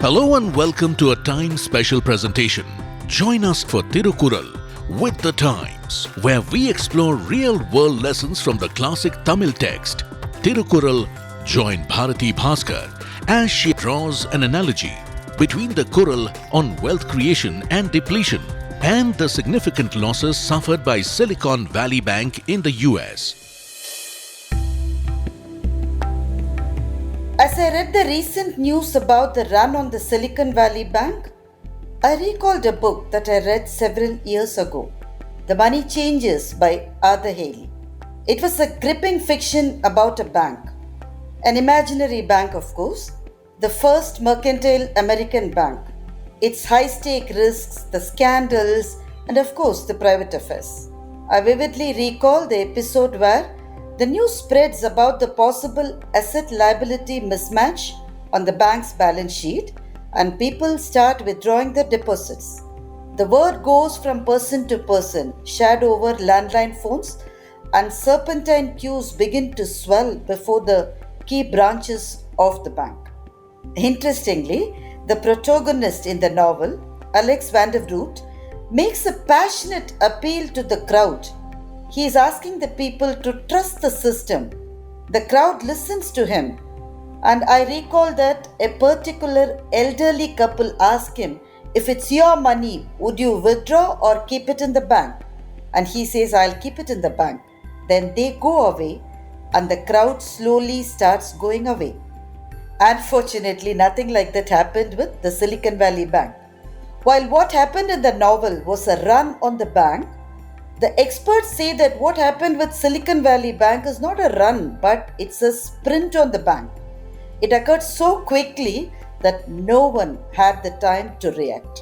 Hello and welcome to a time special presentation. Join us for Thirukkural with the Times, where we explore real world lessons from the classic Tamil text. Thirukkural, join Bharathi Baskar as she draws an analogy between the Kural on wealth creation and depletion and the significant losses suffered by Silicon Valley Bank in the US. As I read the recent news about the run on the Silicon Valley Bank, I recalled a book that I read several years ago, The Money Changers by Adhu. It was a gripping fiction about a bank, an imaginary bank of course, the first mercantile American bank, its high-stake risks, the scandals, and of course the private affairs. I vividly recall the episode where the news spreads about the possible asset-liability mismatch on the bank's balance sheet and people start withdrawing their deposits. The word goes from person to person, shared over landline phones, and serpentine queues begin to swell before the key branches of the bank. Interestingly, the protagonist in the novel, Alex Vandervoort, makes a passionate appeal to the crowd. He is asking the people to trust the system. The crowd listens to him. And I recall that a particular elderly couple asked him, if it's your money, would you withdraw or keep it in the bank? And he says, I'll keep it in the bank. Then they go away and the crowd slowly starts going away. Unfortunately, nothing like that happened with the Silicon Valley Bank. While what happened in the novel was a run on the bank, the experts say that what happened with Silicon Valley Bank is not a run, but it's a sprint on the bank. It occurred so quickly that no one had the time to react.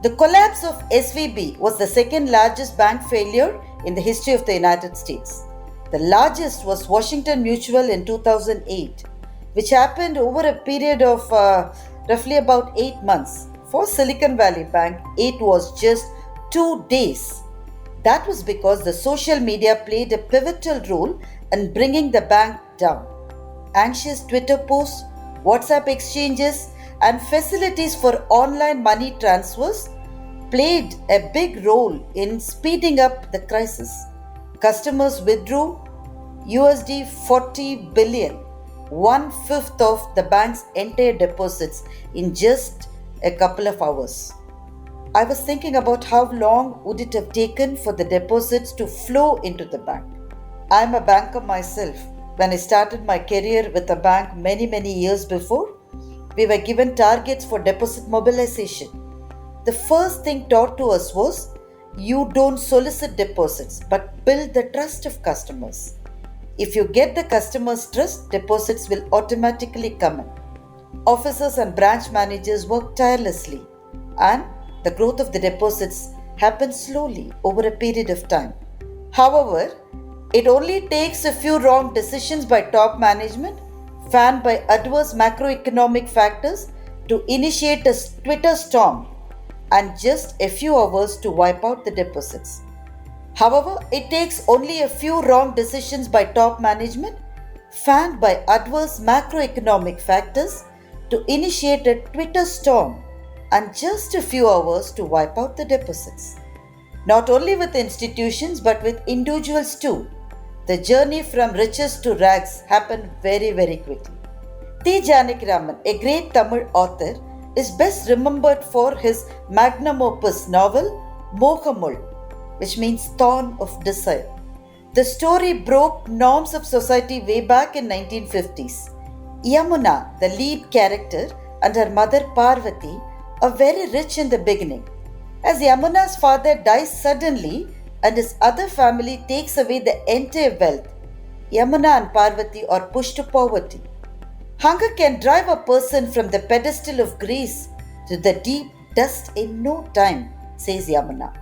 The collapse of SVB was the second largest bank failure in the history of the United States. The largest was Washington Mutual in 2008, which happened over a period of roughly about 8 months. For Silicon Valley Bank, it was just 2 days. That was because the social media played a pivotal role in bringing the bank down. Anxious Twitter posts, WhatsApp exchanges, and facilities for online money transfers played a big role in speeding up the crisis. Customers withdrew USD 40 billion, 1/5 of the bank's entire deposits in just a couple of hours. I was thinking about how long would it have taken for the deposits to flow into the bank. I'm a banker myself. When I started my career with a bank many years before, we were given targets for deposit mobilization. The first thing taught to us was, you don't solicit deposits, but build the trust of customers. If you get the customer's trust, deposits will automatically come in. Officers and branch managers work tirelessly, and the growth of the deposits happens slowly over a period of time. However, it only takes a few wrong decisions by top management, fanned by adverse macroeconomic factors, to initiate a Twitter storm and just a few hours to wipe out the deposits. However, it takes only a few wrong decisions by top management, fanned by adverse macroeconomic factors, to initiate a Twitter storm and just a few hours to wipe out the deposits. Not only with institutions but with individuals too. The journey from riches to rags happened very quickly. T. Janakiraman, a great Tamil author, is best remembered for his magnum opus novel Mohamul, which means thorn of desire. The story broke norms of society way back in 1950s. Yamuna, the lead character, and her mother Parvati are very rich in the beginning. As Yamuna's father dies suddenly and his other family takes away the entire wealth, Yamuna and Parvati are pushed to poverty. Hunger can drive a person from the pedestal of grace to the deep dust in no time, says Yamuna.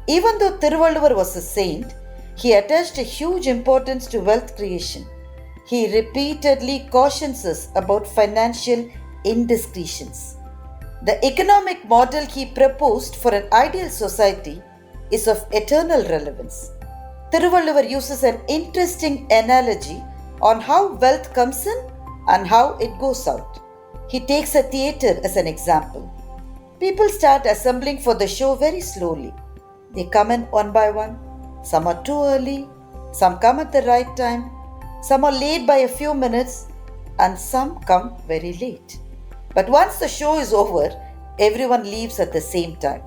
Even though Thiruvalluvar was a saint, he attached a huge importance to wealth creation. He repeatedly cautions us about financial indiscretions. The economic model he proposed for an ideal society is of eternal relevance. Thiruvalluvar uses an interesting analogy on how wealth comes in and how it goes out. He takes a theatre as an example. People start assembling for the show very slowly. They come in one by one. Some are too early, some come at the right time, some are late by a few minutes, and some come very late. But once the show is over, everyone leaves at the same time.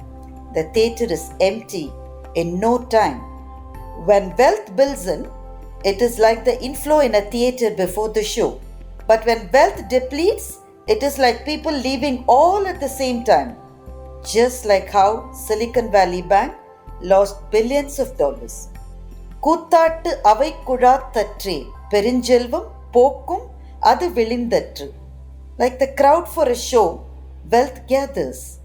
The theatre is empty in no time. When wealth builds in, it is like the inflow in a theatre before the show. But when wealth depletes, it is like people leaving all at the same time. Just like how Silicon Valley Bank lost billions of dollars. Kooththaattu Avai Atre, Perunchelvam, Pokkum, Adhu Vilindhatru. Like the crowd for a show, wealth gathers.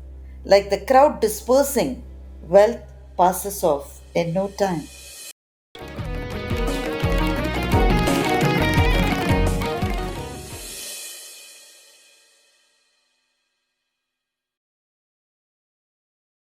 Like the crowd dispersing, wealth passes off in no time.